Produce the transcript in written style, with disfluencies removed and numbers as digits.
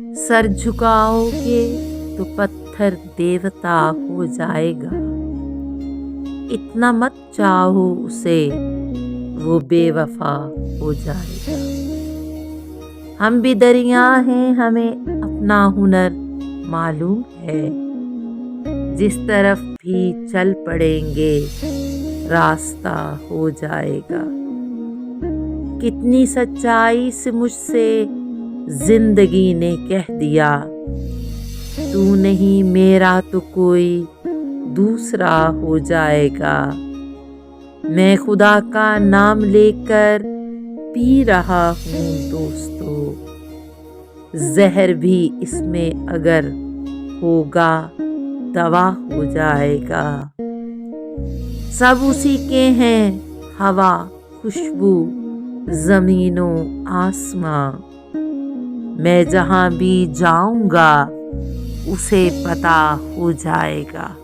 Sir झुकाओगे तो पत्थर देवता हो जाएगा। इतना मत चाहो उसे, वो बेवफा हो जाएगा। हम भी दरिया हैं, हमें अपना हुनर मालूम है। जिस तरफ भी चल पड़ेंगे रास्ता हो जाएगा। कितनी सच्चाई से मुझसे जिंदगी ने कह दिया, तू नहीं मेरा तो कोई दूसरा हो जाएगा। मैं खुदा का नाम लेकर पी रहा हूँ दोस्तों, जहर भी इसमें अगर होगा दवा हो जाएगा। सब उसी के हैं, हवा खुशबू ज़मीनों आसमां। मैं जहाँ भी जाऊँगा उसे पता हो जाएगा।